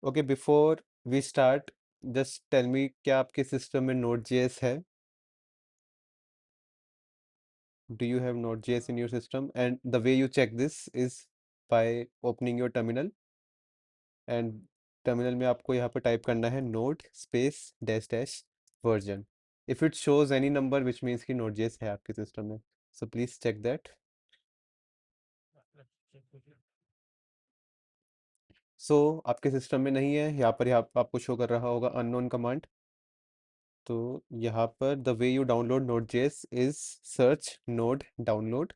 Okay, before we start, just tell me, क्या आपके system में नोड जेएस है? Do you have Node.js in your system? And the way you check this is by opening your terminal, and terminal में आपको यहाँ पर type करना है node space dash dash version. If it shows any number, which means कि Node.js है आपके system में. So please check that. So आपके सिस्टम में नहीं है, यहाँ पर आपको शो कर रहा होगा unknown command. तो यहाँ पर the way you download Node.js is search node download.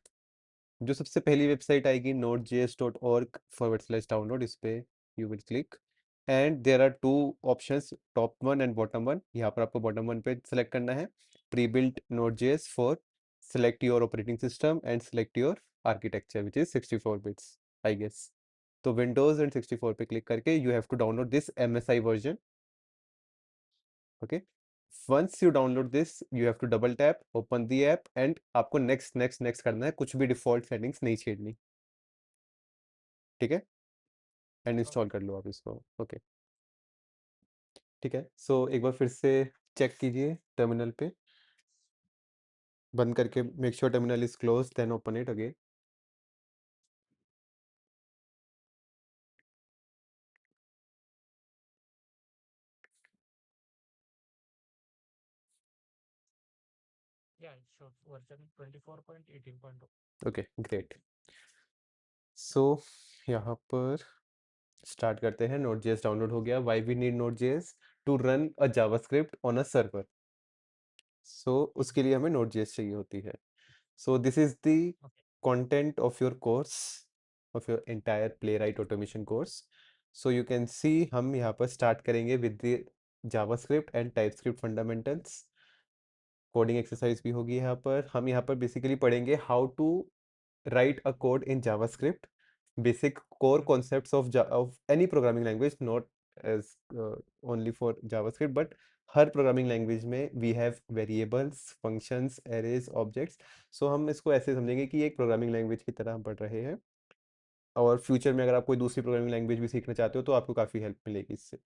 जो सबसे पहली वेबसाइट आएगी nodejs.org/download, इस पे you will click and there are two options, top one and bottom one. यहाँ पर आपको बॉटम वन पे सेलेक्ट करना है pre built node.js for select your operating system and select your architecture which is 64 bits I guess. तो Windows and 64 पे click करके you have to download this MSI version. Okay, once you download this you have to double tap, open the app and आपको next next next करना है, कुछ भी default settings नहीं छेड़नी. ठीक है, एंड इंस्टॉल कर लो आप इसको. ओके, ठीक है. सो एक बार फिर से चेक कीजिए टर्मिनल पे, बंद करके make sure terminal is close, then open it again. Yeah, it shows version 24.18.0. Okay, great. So यहाँ पर स्टार्ट करते हैं. Node.js डाउनलोड हो गया. Why we need Node.js? To run a JavaScript on a server. So उसके लिए हमें Node.js चाहिए होती है. So this is the Okay. content of your course, of your entire Playwright automation course. So you can see हम यहाँ पर start करेंगे with the JavaScript and TypeScript fundamentals. Coding exercise भी होगी यहाँ पर. हम यहाँ पर बेसिकली पढ़ेंगे how to write a code in JavaScript, basic core Mhm. Concepts of any programming language, not as only for JavaScript but हर प्रोग्रामिंग लैंग्वेज में we have variables, functions, arrays, objects. So हम इसको ऐसे समझेंगे कि एक programming language की तरह हम पढ़ रहे हैं. और फ्यूचर में अगर आप कोई दूसरी प्रोग्रामिंग लैंग्वेज भी सीखना चाहते हो तो आपको काफ़ी हेल्प मिलेगी इससे.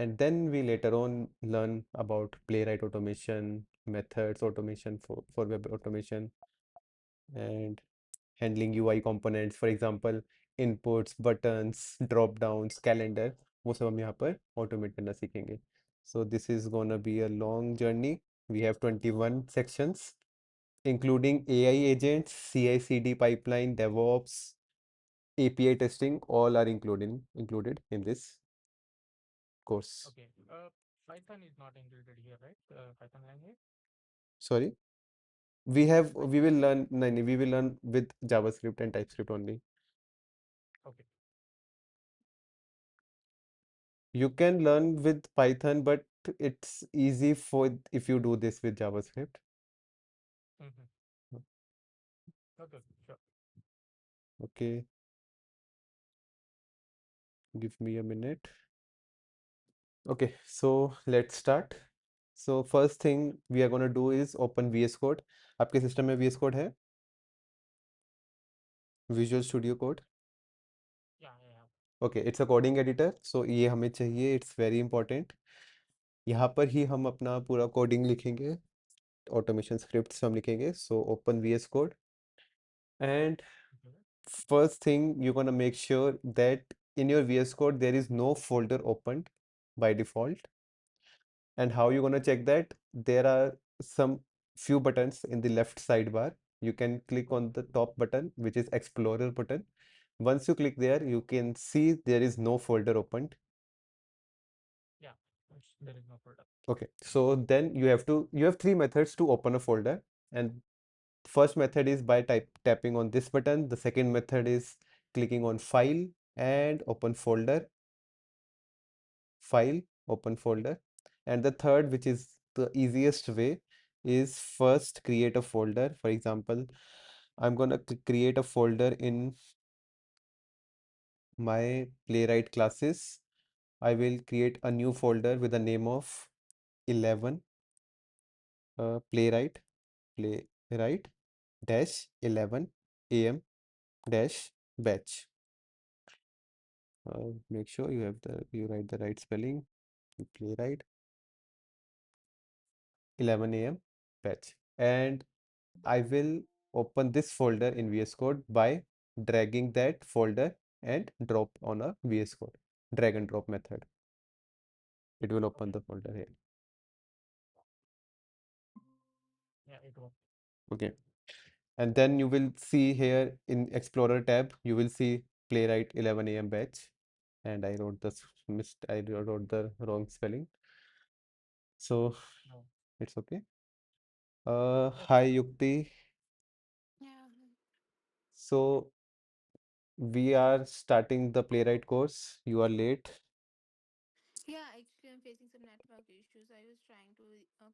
And then we later on learn about playwright automation, methods automation for web automation, and handling UI components, for example, inputs, buttons, drop downs, calendar. वो सब हम यहाँ पर automate करना सीखेंगे. So this is gonna be a long journey. We have 21 sections, including AI agents, CI/CD pipeline, DevOps, API testing, all are included in this course. Okay. Python is not included here, right? Python language. Sorry. We will Python. learn, no, no, we will learn with JavaScript and TypeScript only. Okay. You can learn with Python, but it's easy for if you do this with JavaScript. Mm-hmm. Okay. Sure. Okay, give me a minute. Okay, so let's start. So first thing we are gonna do is open VS Code. आपके system में VS Code है? Visual Studio Code. Yeah, I have. Okay, it's a coding editor. So ये हमें चाहिए, it's very important. यहाँ पर ही हम अपना पूरा कोडिंग लिखेंगे, ऑटोमेशन स्क्रिप्ट्स हम लिखेंगे. So open VS Code and Okay. first thing you're gonna make sure that in your VS Code there is no folder opened by default. And how you're gonna check that? There are some few buttons in the left sidebar. You can click on the top button, which is Explorer button. Once you click there, you can see there is no folder opened. Yeah. There is no folder. Okay, so then you have three methods to open a folder, and first method is by tapping on this button. The second method is clicking on file and open folder, file, open folder. And the third, which is the easiest way, is first create a folder. For example, I'm gonna create a folder in my Playwright classes. I will create a new folder with the name of 11 Playwright, Playwright dash 11 am dash batch. Make sure you write the right spelling. You playwright 11 a.m. batch, and I will open this folder in VS Code by dragging that folder and drop on a VS Code drag and drop method. It will open Okay. the folder here. Yeah, it worked. Okay. And then you will see here in Explorer tab, you will see playwright 11 a.m. batch. And I wrote I wrote the wrong spelling. So No. it's okay. Yes, Hi yes. Yukti. Yeah, So we are starting the playwright course. You are late. yeah. Actually, I'm facing some network issues. I was trying to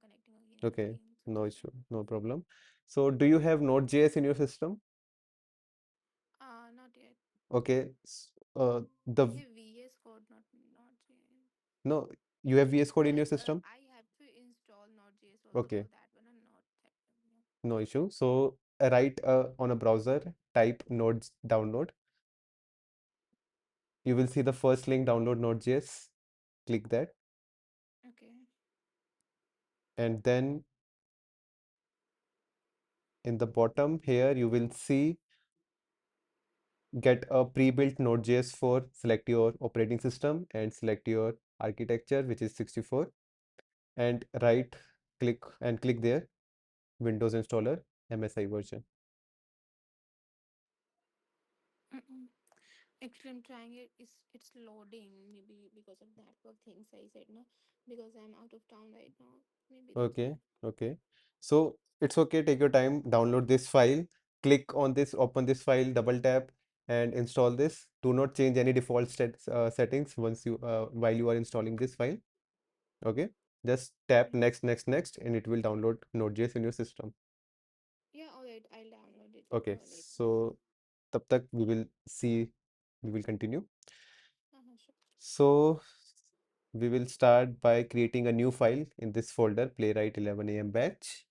connecting again and Okay, again. So no that's issue, why. no problem. So do you have Node.js in your system? Not yet. Okay, I the have VS Code, not JS. no, you have VS Code in your Like system? I have to install Node.js also Okay, that one and not that one. Yeah. no issue. So write on a browser, type Node download. You will see the first link, download Node.js. Click that, Okay. and then in the bottom here, you will see get a pre-built Node.js for select your operating system and select your architecture, which is 64, and right click there, Windows installer, MSI version. Mm-mm. Actually, I'm trying it. It's loading. Maybe because of that work things I said no. Because I'm out of town right now. Maybe that's Okay, why. okay. So it's okay, take your time, download this file, click on this, open this file, double tap and install this. Do not change any default settings once you while you are installing this file. Okay, just tap Okay. next, next, next, and it will download Node.js in your system. Yeah. All right. I'll download it Okay, later. so tab tak we will see, we will continue. Sure. So we will start by creating a new file in this folder, playwright 11 a.m. batch.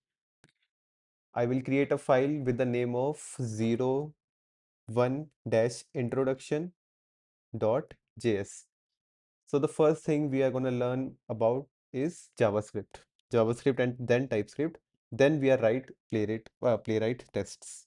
I will create a file with the name of 01-introduction.js. So the first thing we are going to learn about is JavaScript. JavaScript and then TypeScript. Then we are write playwright tests.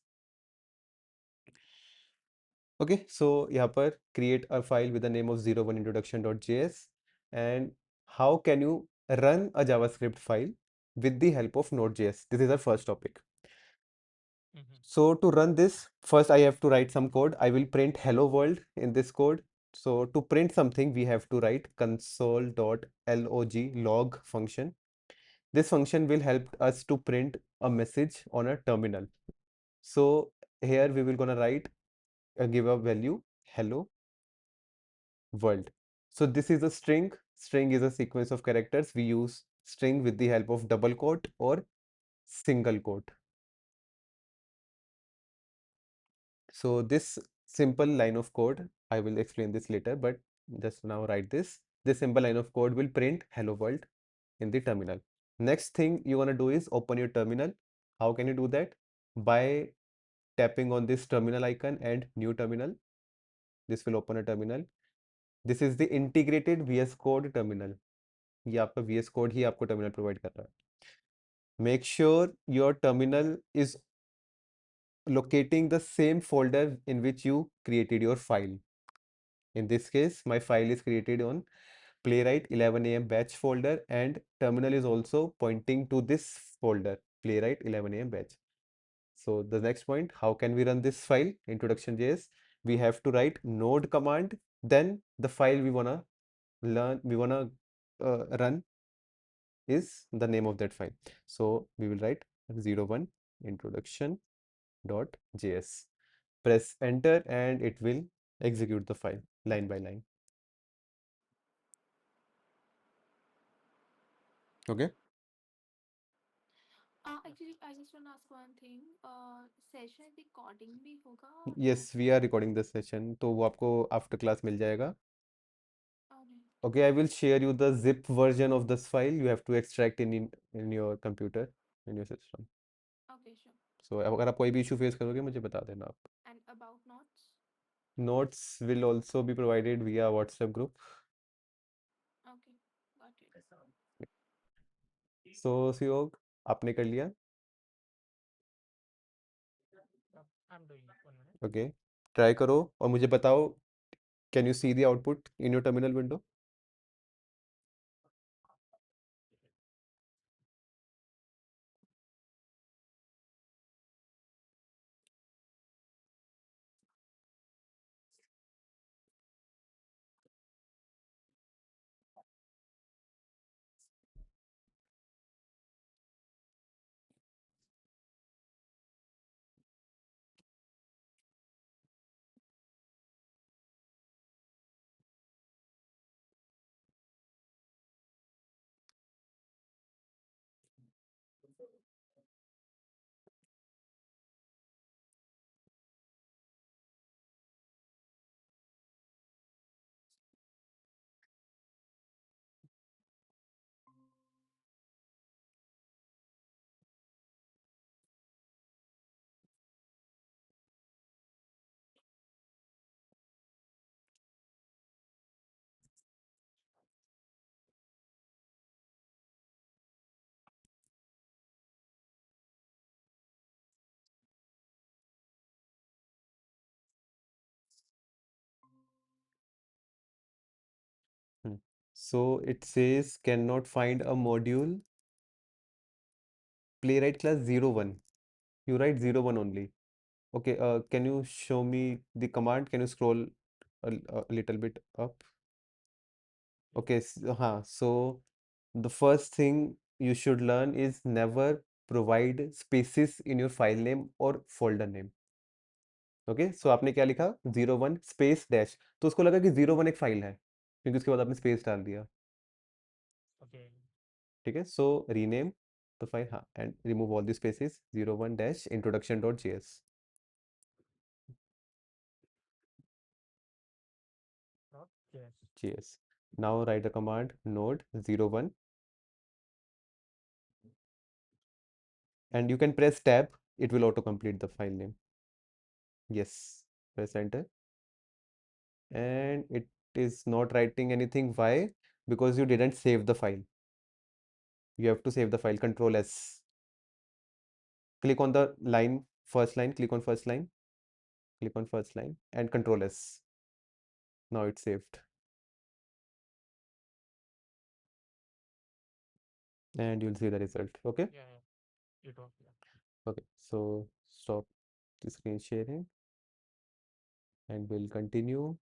Okay, so यहाँ पर create a file with the name of 01-introduction.js, and how can you run a JavaScript file with the help of Node.js? This is our first topic. Mm-hmm. So to run this, first I have to write some code. I will print hello world in this code. So to print something, we have to write console.log log function. This function will help us to print a message on a terminal. So here we will gonna write give a value hello world. So this is a string. String is a sequence of characters. We use string with the help of double quote or single quote. So this simple line of code, I will explain this later, but just now write this. This simple line of code will print hello world in the terminal. Next thing you want to do is open your terminal. How can you do that? By tapping on this terminal icon and new terminal. This will open a terminal. This is the integrated VS Code terminal. ये आपका VS Code ही आपको terminal provide कर रहा है. Make sure your terminal is locating the same folder in which you created your file. In this case, my file is created on Playwright 11 a.m. batch folder, and terminal is also pointing to this folder, Playwright 11 a.m. batch. So the next point, how can we run this file, introduction.js? We have to write node command, then the file we wanna run is the name of that file. So we will write 01 introduction.js. Press enter and it will execute the file line by line. Okay. Actually, I just want to ask one thing. Session recording भी होगा or Yes, not? we are recording this session. तो वो आपको after class मिल जाएगा. Alright. Okay, I will share you the zip version of this file. You have to extract in your computer, in your system. Okay, sure. So अगर आप कोई भी issue face करोगे मुझे बता देना आप. And about notes? Notes will also be provided via WhatsApp group. Okay, got it. So Suyog, आपने कर लिया? I'm doing it 1 minute. Okay. Try करो और मुझे बताओ, can you see the output in your terminal window? Hmm. So it says cannot find a module playwright class 01. You write 01 only. Okay, can you show me the command? Can you scroll a little bit up? Okay, so the first thing you should learn is never provide spaces in your file name or folder name. Okay, so आपने क्या लिखा? 01 space dash, तो उसको लगा कि 01 एक file है, क्योंकि उसके बाद आपने स्पेस डाल दिया। Okay. ठीक है, सो रीनेम द फाइल, हाँ, and remove all the spaces, 01 dash introduction dot JS. Yes. JS. Now right the command node 01 and you can press tab, it will auto complete the file name. Yes, press enter, and it is not writing anything. Why? Because you didn't save the file. You have to save the file. Control S. Click on the line, first line, click on first line, click on first line, and Control S. Now it's saved. And you'll see the result. Okay. Yeah, yeah. It was, yeah. Okay. So stop the screen sharing and we'll continue.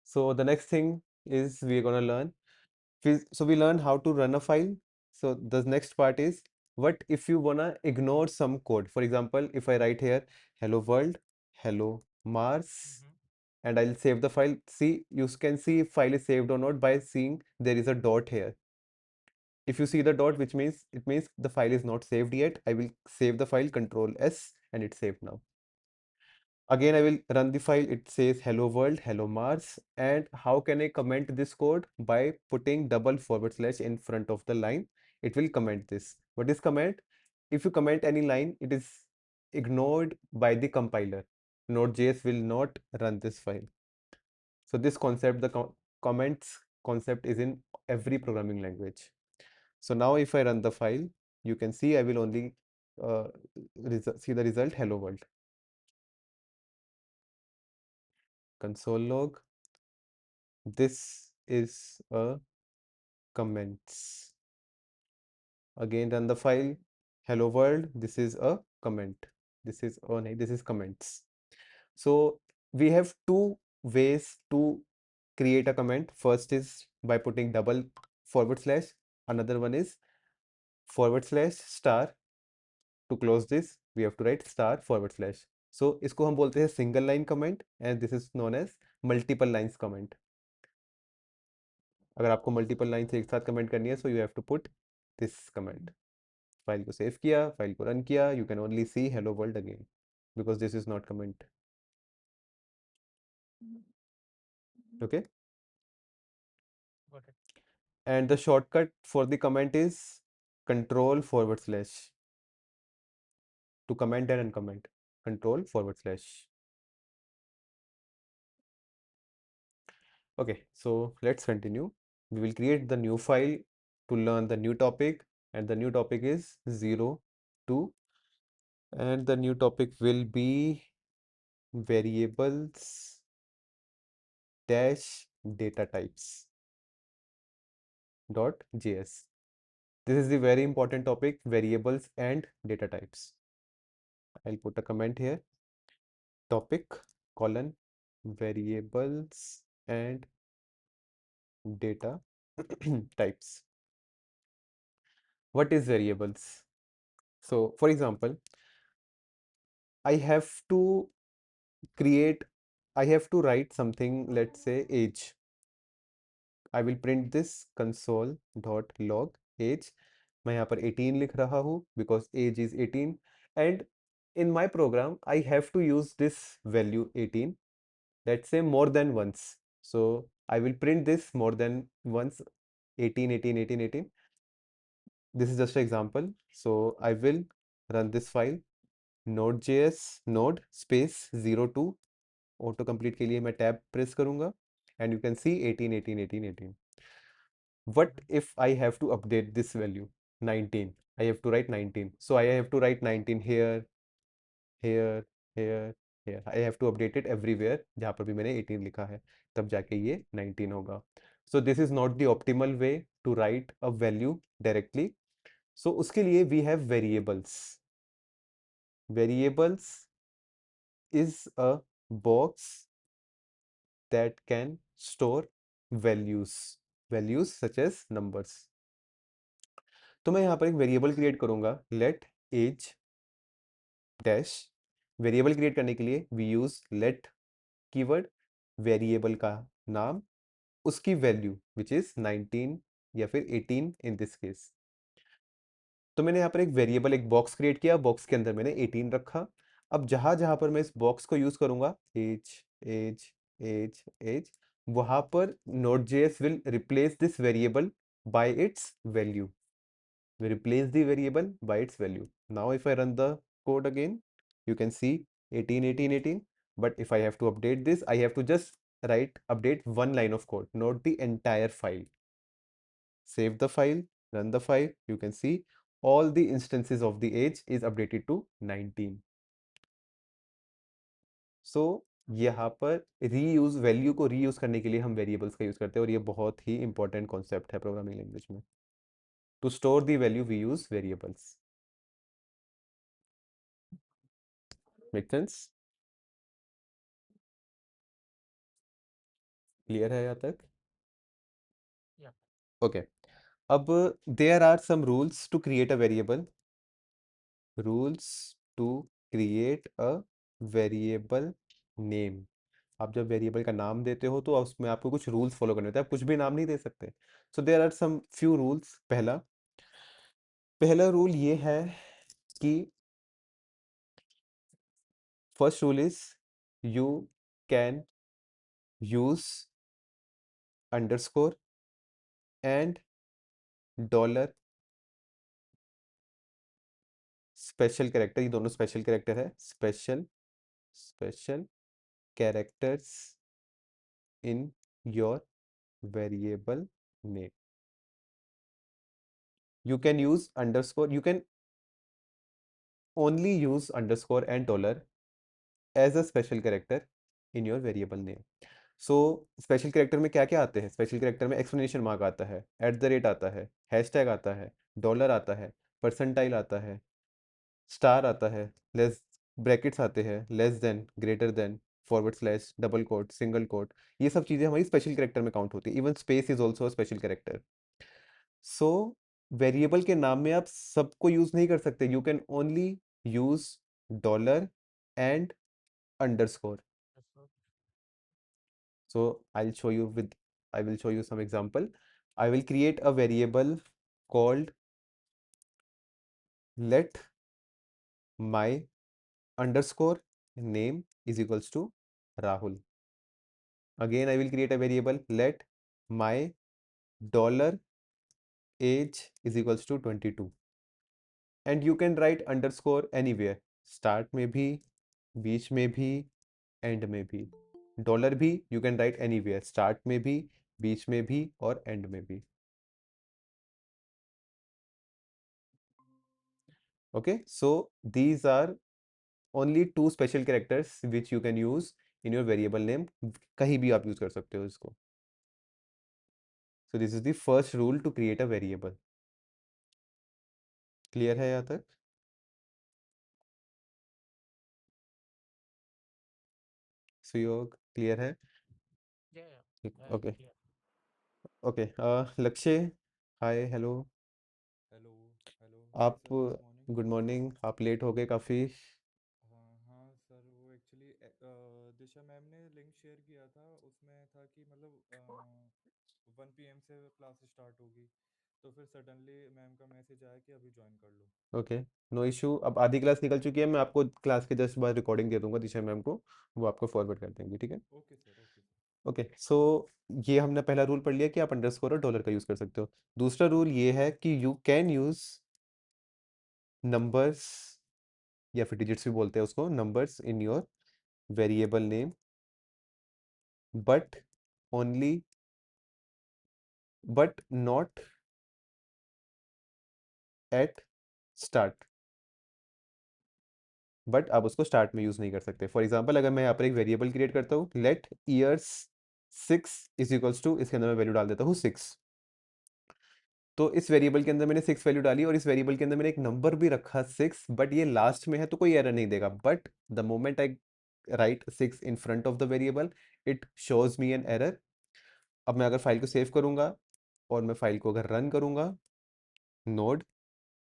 So the next thing is we're gonna learn. So we learned how to run a file. So the next part is, what if you wanna ignore some code? For example, if I write here, hello world, hello Mars, Mm-hmm. and I'll save the file. See, you can see if file is saved or not by seeing there is a dot here. If you see the dot, which means it means the file is not saved yet. I will save the file, Control S, and it's saved now. Again, I will run the file. It says hello world, hello Mars. And how can I comment this code? By putting double forward slash in front of the line, it will comment this. What is comment? If you comment any line, it is ignored by the compiler. Node.js will not run this file. So this concept, the comments concept is in every programming language. So now if I run the file, you can see I will only uh, see the result hello world. Console log. This is a comments. Again run the file. Hello world. This is a comment. This is, oh no, this is comments. So we have two ways to create a comment. First is by putting double forward slash. Another one is forward slash star. To close this, we have to write star forward slash. So इसको हम बोलते हैं single line comment and this is known as multiple lines comment. अगर आपको multiple lines एक साथ comment करनी है, so you have to put this comment. File को सेव किया, फाइल को रन किया, you can only see hello world again because this is not comment. Okay, Got it. and the shortcut for the comment is control forward slash. To comment and uncomment, control forward slash. Okay, so let's continue. We will create the new file to learn the new topic, and the new topic is 0 2, and the new topic will be variables dash data types .js. This is the very important topic, variables and data types. I'll put a comment here, topic colon variables and data types. What is variables? So for example, I have to create, I have to write something, let's say age. I will print this console.log age. मैं यहाँ पर 18 लिख रहा हूँ because age is 18, and in my program I have to use this value 18, let's say more than once. So I will print this more than once, 18 18 18 18. This is just an example. So I will run this file node.js node space 02, auto complete के लिए मैं tab press करूंगा, and you can C 18 18 18 18. What if I have to update this value 19? I have to write 19, so I have to write 19 here, here, here, here. I have to update it everywhere जहाँ पर भी मैंने 18 लिखा है, तब जाके ये 19 होगा. So this is not the optimal way to write a value directly. So उसके लिए we have variables. Variables is a box that can store values such as numbers. तो मैं यहाँ पर एक वेरिएबल क्रिएट करूंगा, let age dash. Variable create करने के लिए we use let keyword, variable का नाम, उसकी वैल्यू विच इज 19 या फिर 18 इन दिस केस. तो मैंने यहाँ पर एक वेरिएबल, एक बॉक्स क्रिएट किया, बॉक्स के अंदर मैंने 18 रखा. अब जहां जहां पर मैं इस बॉक्स को यूज करूंगा, एज एज एज एज, वहां पर Node.js will replace this variable by its value. We replace the variable by its value. Now if I run the code again, you can see 18 18 18, but if I have to update this, I have to just update one line of code, not the entire file. Save the file, run the file, you can see all the instances of the age is updated to 19. So यहाँ पर reuse, value को reuse करने के लिए हम variables का use करते हैं, और ये बहुत ही इंपॉर्टेंट कॉन्सेप्ट है प्रोग्रामिंग लैंग्वेज में. To store the value we use variables. Make sense? Clear है यहाँ तक? Yeah. Okay. अब there are some rules to create a variable. Rules to create a variable name. आप जब वेरिएबल का नाम देते हो तो उसमें आपको कुछ रूल्स फॉलो करने होते हैं, आप कुछ भी नाम नहीं दे सकते. So there are some few rules. पहला रूल ये है कि first rule is you can use underscore and dollar special character. ये दोनों स्पेशल कैरेक्टर है, special characters in your variable name. You can use underscore, you can only use underscore and dollar as a special character in your variable name. So special character में क्या क्या आते हैं? Special character में explanation mark आता है, at the rate आता है, हैशटैग आता है, डॉलर आता है, परसेंटाइल आता है, स्टार आता है, लेस ब्रैकेट्स आते हैं, less than, greater than, forward slash, double quote, single quote. ये सब चीज़ें हमारी स्पेशल कैरेक्टर में काउंट होती है. Even space is also special character. So variable के नाम में आप सबको यूज नहीं कर सकते. You can only use dollar and underscore. That's good. So I will show you some example. I will create a variable called let my underscore name is equals to Rahul. Again, I will create a variable let my dollar age is equals to 22. And you can write underscore anywhere. Start में भी, बीच में भी, end में भी. Dollar भी you can write anywhere, start में भी, बीच में भी और एंड में भी। Okay, so these are only two special characters which you can use in your variable name. कहीं भी आप यूज कर सकते हो इसको. So this is the first rule to create a variable. Clear है यहाँ तक? सुयोग clear है? Yeah, yeah. Okay, Clear. okay. Lakshya, hi, hello. Hello hello hi आप sir, good morning. Good morning. आप लेट हो गए काफ़ी. हाँ हाँ सर, वो एक्चुअली दिशा मैम ने लिंक शेयर किया था, उसमें था कि मतलब 1 PM से क्लास स्टार्ट होगी, तो फिर सडनली मैम का मैसेज आया कि अभी ज्वाइन कर लो। Okay, no issue. अब आधी क्लास निकल चुकी है. मैं आपको क्लास के जस्ट बाद रिकॉर्डिंग दे दूंगा दिशा मैम को, वो आपको फॉरवर्ड कर देंगे. ठीक है? Okay sir, okay sir. Okay, so ये हमने पहला रूल पढ़ लिया कि आप अंडरस्कोर और डॉलर का यूज़ कर सकते हो. दूसरा रूल ये है कि यू कैन यूज़ नंबर्स या फिर डिजिट्स भी बोलते हैं उसको, numbers in your variable name, but only but not at start. But आप उसको स्टार्ट में यूज़ नहीं कर सकते. फॉर एग्जाम्पल, अगर मैं यहाँ पर एक वेरिएबल क्रिएट करता हूँ, let years 6 is equals to, इसके अंदर मैं वैल्यू डाल देता हूँ 6. तो इस वेरिएबल के अंदर मैंने 6 वैल्यू डाली और इस वेरिएबल के अंदर मैंने एक नंबर भी रखा 6, बट ये लास्ट में है तो कोई एरर नहीं देगा. But the moment I right 6 in front of the variable, it shows me an error. अब मैं अगर फाइल को सेव करूंगा और मैं फाइल को अगर रन करूंगा, node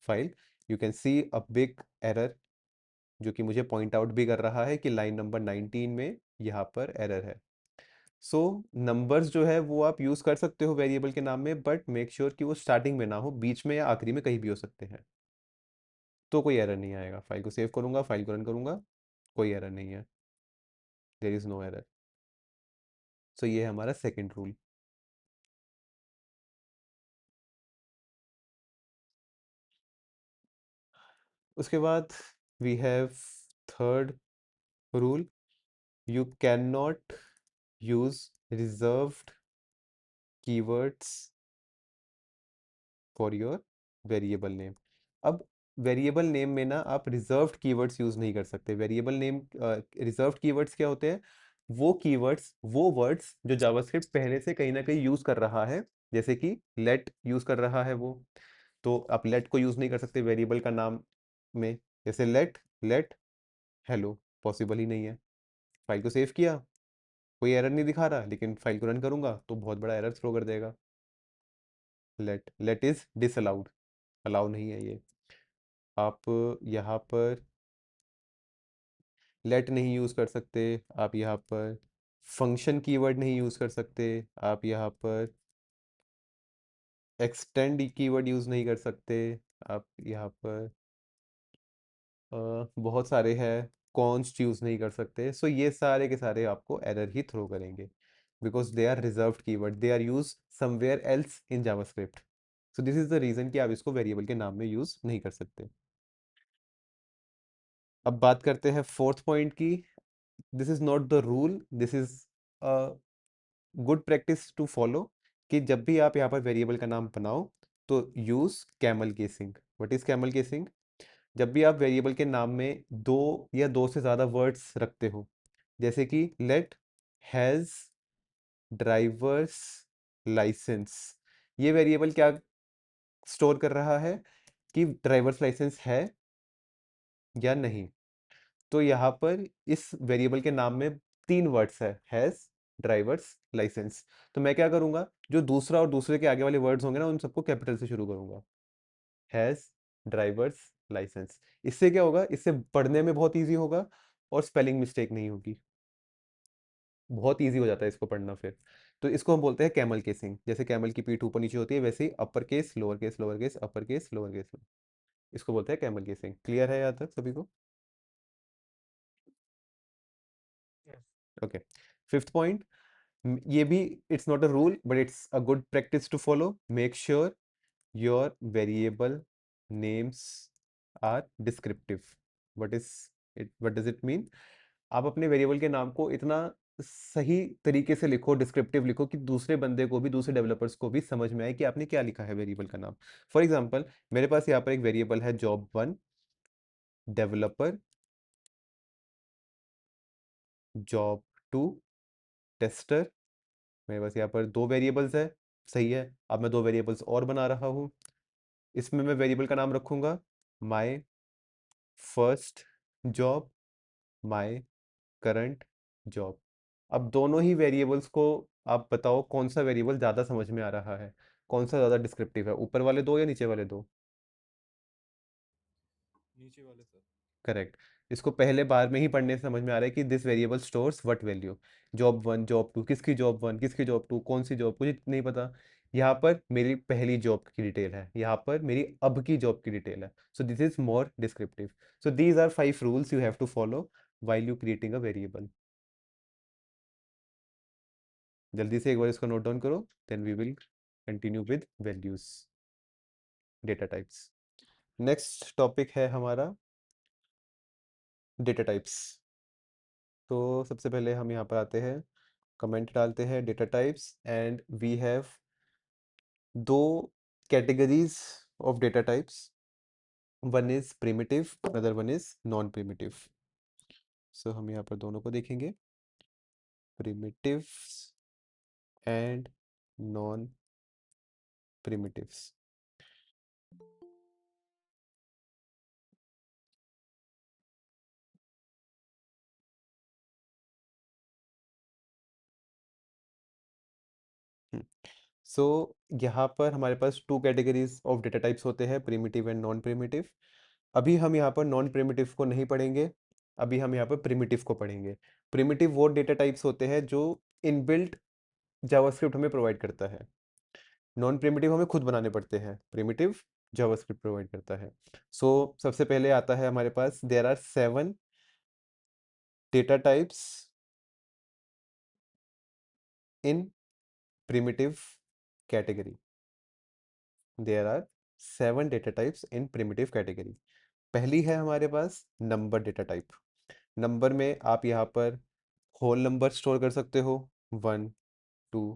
file, you can C a big error जो कि मुझे पॉइंट आउट भी कर रहा है कि लाइन नंबर 19 में यहाँ पर एरर है. सो नंबर्स जो है वो आप यूज़ कर सकते हो वेरिएबल के नाम में, बट मेक श्योर कि वो स्टार्टिंग में ना हो, बीच में या आखिरी में कहीं भी हो सकते हैं, तो कोई एरर नहीं आएगा. फाइल को सेव करूंगा, फाइल को रन करूंगा, कोई एरर नहीं है. There is no error. So ये है हमारा सेकेंड रूल. उसके बाद we have third rule, you can not use reserved keywords for your variable name. अब वेरिएबल नेम में ना आप रिजर्व्ड कीवर्ड्स यूज नहीं कर सकते. वेरिएबल नेम रिजर्व्ड कीवर्ड्स क्या होते हैं? वो कीवर्ड्स, वो वर्ड्स जो जावास्क्रिप्ट पहले से कहीं ना कहीं यूज कर रहा है, जैसे कि लेट यूज कर रहा है वो, तो आप लेट को यूज नहीं कर सकते वेरिएबल का नाम में. जैसे लेट लेट हेलो, पॉसिबल ही नहीं है. फाइल को सेव किया, कोई एरर नहीं दिखा रहा, लेकिन फाइल को रन करूंगा तो बहुत बड़ा एरर थ्रो कर देगा. लेट इज डिसअलाउड, अलाउ नहीं है ये. आप यहाँ पर लेट नहीं यूज़ कर सकते. आप यहाँ पर फंक्शन कीवर्ड नहीं यूज़ कर सकते. आप यहाँ पर एक्सटेंड कीवर्ड यूज़ नहीं कर सकते. आप यहाँ पर बहुत सारे हैं, कॉन्स्ट यूज़ नहीं कर सकते. सो ये सारे के सारे आपको एरर ही थ्रो करेंगे, because they are reserved keyword, they are use somewhere else in JavaScript. So this is the reason कि आप इसको वेरिएबल के नाम में यूज़ नहीं कर सकते. अब बात करते हैं फोर्थ पॉइंट की. This is not the rule, this is good practice to follow, कि जब भी आप यहाँ पर वेरिएबल का नाम बनाओ तो use camel casing. What is camel casing? जब भी आप वेरिएबल के नाम में दो या दो से ज़्यादा वर्ड्स रखते हो, जैसे कि लेट हैज़ ड्राइवर्स लाइसेंस, ये वेरिएबल क्या स्टोर कर रहा है कि ड्राइवर्स लाइसेंस है या नहीं. तो यहाँ पर इस वेरिएबल के नाम में तीन वर्ड्स है, हैज, ड्राइवर्स, लाइसेंस. तो मैं क्या करूंगा, जो दूसरा और दूसरे के आगे वाले वर्ड्स होंगे ना, उन सबको कैपिटल से शुरू करूंगा. Has, drivers, licence. इससे क्या होगा, इससे पढ़ने में बहुत ईजी होगा और स्पेलिंग मिस्टेक नहीं होगी. बहुत ईजी हो जाता है इसको पढ़ना फिर. तो इसको हम बोलते हैं कैमल केसिंग. जैसे कैमल की पीठ ऊपर नीचे होती है, वैसे ही upper case, lower case, upper case, lower case, इसको बोलते हैं कैमल केसिंग. क्लियर है यहाँ तक सभी को? Yes. ओके. फिफ्थ पॉइंट, ये भी it's not a rule but it's a good practice to follow. Make sure your variable names are descriptive. What is it, what does it mean? आप अपने variable के नाम को इतना सही तरीके से लिखो, डिस्क्रिप्टिव लिखो कि दूसरे बंदे को भी, दूसरे डेवलपर्स को भी समझ में आए कि आपने क्या लिखा है वेरिएबल का नाम। फॉर एग्जांपल मेरे पास यहाँ पर एक वेरिएबल है job1 डेवलपर, job2 टेस्टर। मेरे पास यहाँ पर 2 वेरिएबल्स है, सही है। अब मैं 2 वेरिएबल्स और बना रहा हूँ। इसमें मैं वेरिएबल का नाम रखूंगा my first job, my current job. अब दोनों ही वेरिएबल्स को आप बताओ कौन सा वेरिएबल ज़्यादा समझ में आ रहा है, कौन सा ज़्यादा डिस्क्रिप्टिव है, ऊपर वाले 2 या नीचे वाले 2? नीचे वाले सर। करेक्ट। इसको पहले बार में ही पढ़ने से समझ में आ रहा है कि this variable stores what value. job1 job2, किसकी job1 किसकी job2, कौन सी जॉब, मुझे नहीं पता। यहाँ पर मेरी पहली जॉब की डिटेल है, यहाँ पर मेरी अब की जॉब की डिटेल है। So this is more descriptive. So these are 5 rules you have to follow while you creating a variable. जल्दी से एक बार इसको नोट डाउन करो, then we will continue with values, data types. Next topic है हमारा data types. तो सबसे पहले हम यहाँ पर आते हैं, कमेंट डालते हैं data types, and we have 2 categories of data types. One is primitive, other one is non primitive. So हम यहाँ पर दोनों को देखेंगे, primitives and non primitives। सो यहाँ पर हमारे पास 2 कैटेगरीज ऑफ डेटा टाइप्स होते हैं, प्रिमिटिव एंड नॉन प्रिमिटिव। अभी हम यहाँ पर नॉन प्रिमिटिव को नहीं पढ़ेंगे, अभी हम यहाँ पर प्रिमिटिव को पढ़ेंगे। प्रिमिटिव वो डेटा टाइप्स होते हैं जो इनबिल्ट जावास्क्रिप्ट हमें प्रोवाइड करता है। नॉन प्रिमिटिव हमें खुद बनाने पड़ते हैं, प्रिमिटिव जावास्क्रिप्ट प्रोवाइड करता है। सो सबसे पहले आता है हमारे पास, there are 7 data types in primitive category. There are 7 data types in primitive category. पहली है हमारे पास नंबर डेटा टाइप। नंबर में आप यहाँ पर होल नंबर स्टोर कर सकते हो, 1 2,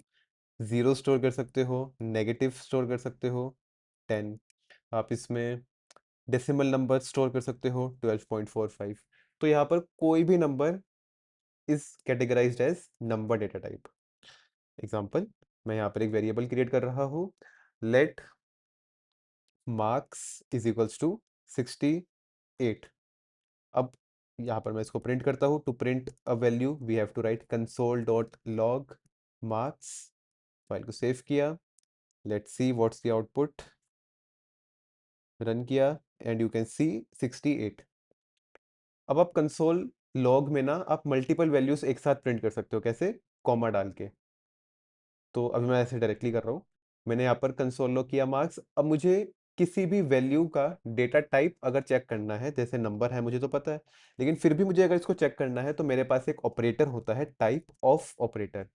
0 स्टोर कर सकते हो, नेगेटिव स्टोर कर सकते हो, 10। आप इसमें डेसिमल नंबर स्टोर कर सकते हो, 12.45। तो यहाँ पर कोई भी number is categorized as number data type. Example, मैं यहाँ पर एक वेरिएबल क्रिएट कर रहा हूँ, let marks is equals to 68। अब यहाँ पर मैं इसको प्रिंट करता हूँ। To print a value we have to write console.log marks। File को सेव किया, let's see what's the output. Run किया एंड यू कैन सी 68। अब आप कंसोल लॉग में ना आप मल्टीपल वैल्यूज एक साथ प्रिंट कर सकते हो, कैसे? कॉमा डाल के। तो अभी मैं ऐसे डायरेक्टली कर रहा हूँ। मैंने यहाँ पर कंसोल लॉग किया मार्क्स। अब मुझे किसी भी वैल्यू का डेटा टाइप अगर चेक करना है, जैसे नंबर है मुझे तो पता है, लेकिन फिर भी मुझे अगर इसको चेक करना है तो मेरे पास एक ऑपरेटर होता है, टाइप ऑफ ऑपरेटर।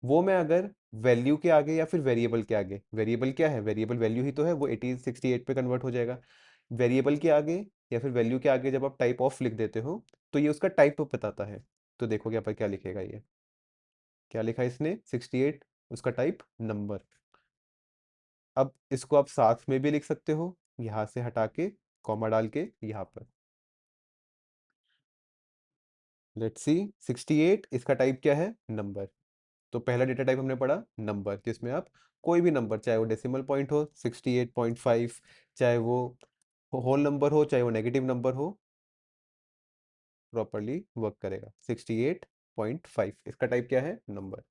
वो मैं अगर वैल्यू के आगे या फिर वेरिएबल के आगे, वेरिएबल क्या है, वेरिएबल वैल्यू ही तो है, वो 80 68 पे कन्वर्ट हो जाएगा। वेरिएबल के आगे या फिर वैल्यू के आगे जब आप टाइप ऑफ लिख देते हो तो ये उसका टाइप बताता है। तो देखो यहाँ पर क्या लिखेगा, ये क्या लिखा है इसने, 68, उसका टाइप नंबर। अब इसको आप साथ में भी लिख सकते हो, यहाँ से हटा के कॉमा डाल के यहाँ पर। लेट्स सी 68, इसका टाइप क्या है, नंबर। तो पहला डेटा टाइप हमने पढ़ा नंबर, जिसमें आप कोई भी नंबर, चाहे वो डेसिमल पॉइंट हो 68.5, चाहे वो होल नंबर हो, चाहे वो नेगेटिव नंबर हो, प्रॉपरली वर्क करेगा। 68.5 इसका टाइप क्या है, नंबर।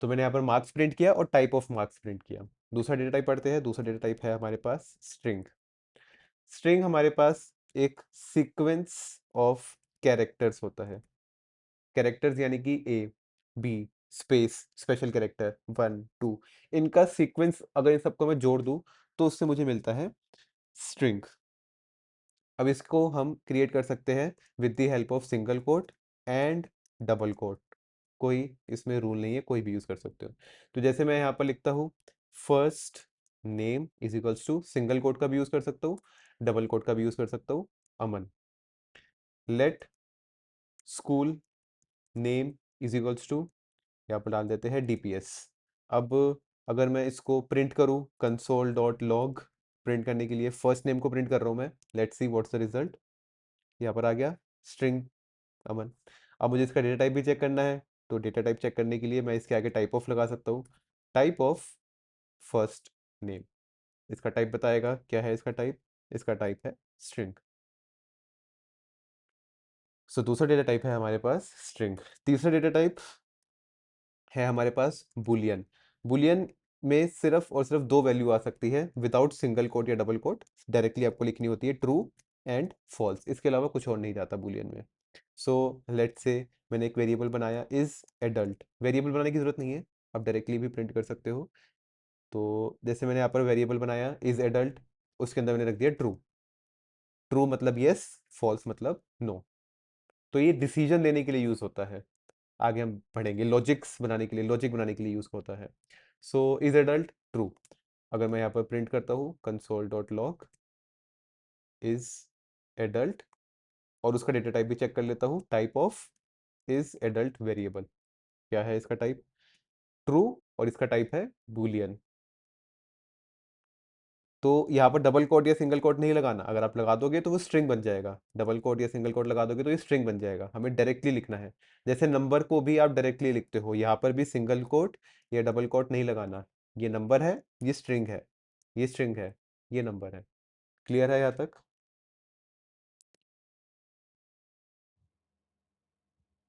तो मैंने यहाँ पर मार्क्स प्रिंट किया और टाइप ऑफ मार्क्स प्रिंट किया। दूसरा डेटा टाइप पढ़ते हैं। दूसरा डेटा टाइप है हमारे पास स्ट्रिंग। स्ट्रिंग हमारे पास एक सीक्वेंस ऑफ कैरेक्टर्स होता है। कैरेक्टर्स यानी कि A B space special character 1 2, इनका सीक्वेंस अगर इन सबको मैं जोड़ दूं तो उससे मुझे मिलता है स्ट्रिंग। अब इसको हम क्रिएट कर सकते हैं with the help of single quote and double quote. कोई इसमें रूल नहीं है, कोई भी यूज कर सकते हो। तो जैसे मैं यहाँ पर लिखता हूँ first name is equals to, single quote का भी यूज कर सकता हूँ, डबल कोट का भी यूज कर सकता हूँ, Aman. Let school name is equals to, यहाँ पर डाल देते हैं DPS। अब अगर मैं इसको प्रिंट करूँ console.log, प्रिंट करने के लिए फर्स्ट नेम को प्रिंट कर रहा हूँ मैं, let's see what's the result. यहाँ पर आ गया स्ट्रिंग अमन। अब मुझे इसका डेटा टाइप भी चेक करना है, तो डेटा टाइप चेक करने के लिए मैं इसके आगे टाइप ऑफ लगा सकता हूँ, टाइप ऑफ फर्स्ट नेम। इसका टाइप बताएगा क्या है, इसका टाइप है स्ट्रिंग। सो दूसरा डेटा टाइप है हमारे पास स्ट्रिंग। तीसरा डेटा टाइप है हमारे पास बुलियन। बुलियन में सिर्फ और सिर्फ दो वैल्यू आ सकती है विदाउट सिंगल कोट या डबल कोट, डायरेक्टली आपको लिखनी होती है ट्रू एंड फॉल्स, इसके अलावा कुछ और नहीं जाता बुलियन में। सो लेट्स से मैंने एक वेरिएबल बनाया इज एडल्ट, वेरिएबल बनाने की जरूरत नहीं है, आप डायरेक्टली भी प्रिंट कर सकते हो। तो जैसे मैंने यहाँ पर वेरिएबल बनाया इज एडल्ट, उसके अंदर मैंने रख दिया ट्रू। ट्रू मतलब यस, फॉल्स मतलब नो। तो ये डिसीजन लेने के लिए यूज होता है, आगे हम पढ़ेंगे लॉजिक बनाने के लिए यूज होता है। So is adult true. अगर मैं यहाँ पर प्रिंट करता हूँ console.log इज एडल्ट, और उसका डेटा टाइप भी चेक कर लेता हूँ, type of is adult variable, क्या है इसका टाइप ट्रू, और इसका टाइप है बूलियन। तो यहाँ पर डबल कोट या सिंगल कोट नहीं लगाना, अगर आप लगा दोगे तो वो स्ट्रिंग बन जाएगा, डबल कोट या सिंगल कोट लगा दोगे तो ये स्ट्रिंग बन जाएगा, हमें डायरेक्टली लिखना है। जैसे नंबर को भी आप डायरेक्टली लिखते हो, यहाँ पर भी सिंगल कोट या डबल कोट नहीं लगाना, ये नंबर है, ये स्ट्रिंग है, ये स्ट्रिंग है, ये नंबर है। क्लियर है यहाँ तक?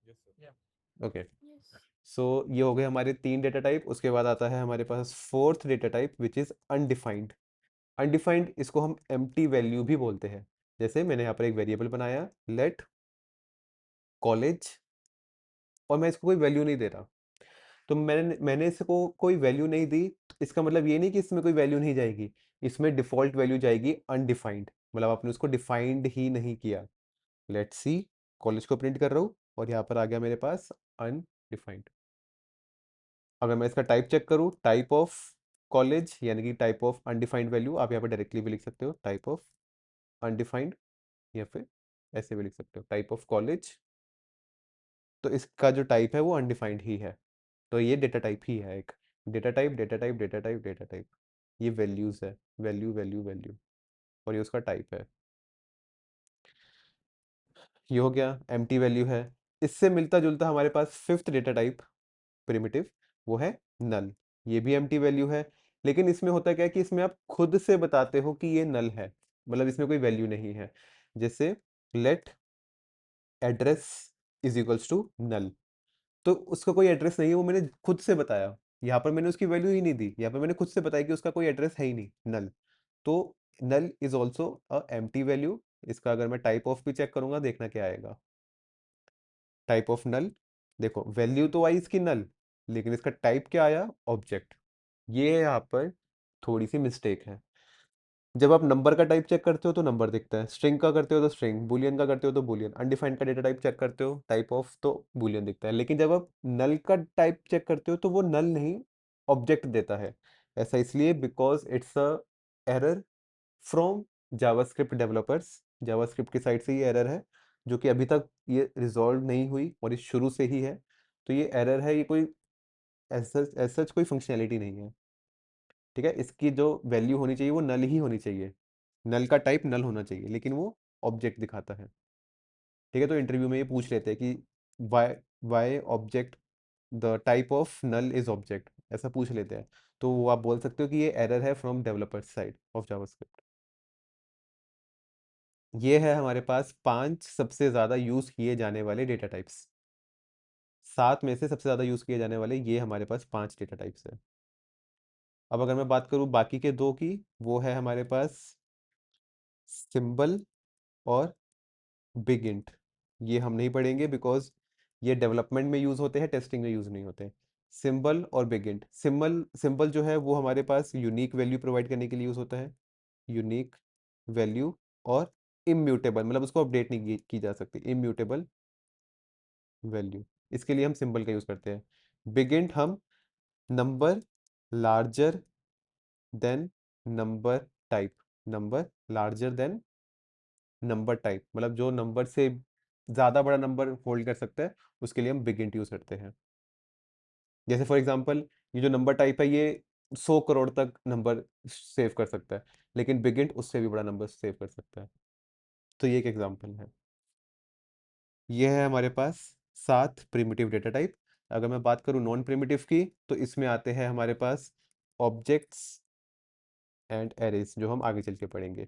Yes sir. Yeah. Okay. Yes. सो ये हो गए हमारे तीन डेटा टाइप। उसके बाद आता है हमारे पास fourth data type which is undefined. Undefined इसको हम एम्प्टी वैल्यू भी बोलते हैं। जैसे मैंने यहाँ पर एक वेरिएबल बनाया लेट कॉलेज, और मैं इसको कोई वैल्यू नहीं दे रहा, तो मैंने इसको कोई वैल्यू नहीं दी, तो इसका मतलब ये नहीं कि इसमें कोई वैल्यू नहीं जाएगी, इसमें डिफॉल्ट वैल्यू जाएगी अनडिफाइंड, मतलब आपने उसको डिफाइंड ही नहीं किया। लेट्स सी, कॉलेज को प्रिंट कर रहा हूँ और यहाँ पर आ गया मेरे पास अनडिफाइंड। अगर मैं इसका टाइप चेक करूँ, टाइप ऑफ कॉलेज यानी कि टाइप ऑफ अनडिफाइंड वैल्यू, आप यहाँ पर डायरेक्टली भी लिख सकते हो टाइप ऑफ अनडिफाइंड, या फिर ऐसे भी लिख सकते हो टाइप ऑफ कॉलेज। तो इसका जो टाइप है वो अनडिफाइंड ही है, तो ये डेटा टाइप ही है एक, data type data type data type data type, ये वैल्यूज है, वैल्यू वैल्यू वैल्यू, और ये उसका टाइप है। ये हो गया एम्प्टी वैल्यू है। इससे मिलता जुलता हमारे पास फिफ्थ डेटा टाइप प्रिमिटिव, वो है नल। ये भी एम्प्टी वैल्यू है, लेकिन इसमें होता क्या है कि इसमें आप खुद से बताते हो कि ये नल है, मतलब इसमें कोई वैल्यू नहीं है। जैसे let address is equals to null, तो उसका कोई एड्रेस नहीं है, वो मैंने खुद से बताया, यहाँ पर मैंने उसकी वैल्यू ही नहीं दी, यहाँ पर मैंने खुद से बताया कि उसका कोई एड्रेस है ही नहीं, नल। तो null is also a empty value. इसका अगर मैं टाइप ऑफ भी चेक करूंगा, देखना क्या आएगा, टाइप ऑफ नल। देखो वैल्यू तो आई इसकी नल, लेकिन इसका टाइप क्या आया, ऑब्जेक्ट। ये यहाँ पर थोड़ी सी मिस्टेक है। जब आप नंबर का टाइप चेक करते हो तो नंबर दिखता है, स्ट्रिंग का करते हो तो स्ट्रिंग, बुलियन का करते हो तो बुलियन, अनडिफाइंड का डेटा टाइप चेक करते हो टाइप ऑफ तो बुलियन दिखता है। लेकिन जब आप नल का टाइप चेक करते हो तो वो नल नहीं, ऑब्जेक्ट देता है। ऐसा इसलिए because it's a error from JavaScript developers, JavaScript की साइड से ये एरर है, जो कि अभी तक ये रिजॉल्व नहीं हुई और ये शुरू से ही है। तो ये एरर है, ये कोई एज सच कोई फंक्शनैलिटी नहीं है। ठीक है, इसकी जो वैल्यू होनी चाहिए वो नल ही होनी चाहिए, नल का टाइप नल होना चाहिए, लेकिन वो ऑब्जेक्ट दिखाता है। ठीक है, तो इंटरव्यू में ये पूछ लेते हैं कि why why object, the type of null is object, ऐसा पूछ लेते हैं। तो वो आप बोल सकते हो कि ये एरर है from developer side of JavaScript. ये है हमारे पास 5 सबसे ज़्यादा यूज़ किए जाने वाले डेटा टाइप्स। 7 में से सबसे ज़्यादा यूज़ किए जाने वाले ये हमारे पास 5 डेटा टाइप्स है। अब अगर मैं बात करूँ बाकी के 2 की, वो है हमारे पास सिंबल और बिग इंट। ये हम नहीं पढ़ेंगे बिकॉज ये डेवलपमेंट में यूज़ होते हैं, टेस्टिंग में यूज़ नहीं होते। सिंबल और बिग इंट, सिंबल सिंबल जो है वो हमारे पास यूनिक वैल्यू प्रोवाइड करने के लिए यूज़ होता है, यूनिक वैल्यू, और इम्यूटेबल मतलब उसको अपडेट नहीं की जा सकती, इम्यूटेबल वैल्यू, इसके लिए हम सिंबल का यूज़ करते हैं। बिग इंट हम number larger than number type, number larger than number type, मतलब जो नंबर से ज़्यादा बड़ा नंबर होल्ड कर सकता है उसके लिए हम बिग इंट यूज करते हैं। जैसे फॉर एग्जांपल ये जो नंबर टाइप है ये 100 करोड़ तक नंबर सेव कर सकता है, लेकिन बिग इंट उससे भी बड़ा नंबर सेव कर सकता है। तो ये एक एग्जांपल है। ये है हमारे पास 7 प्रिमिटिव डेटा टाइप। अगर मैं बात करूँ नॉन प्रिमिटिव की, तो इसमें आते हैं हमारे पास ऑब्जेक्ट्स एंड एरेज, जो हम आगे चल के पढ़ेंगे।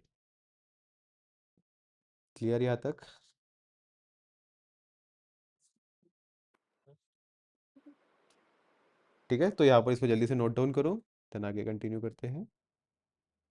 क्लियर यहाँ तक? ठीक है, तो यहाँ पर इसको जल्दी से नोट डाउन करो, देन आगे कंटिन्यू करते हैं।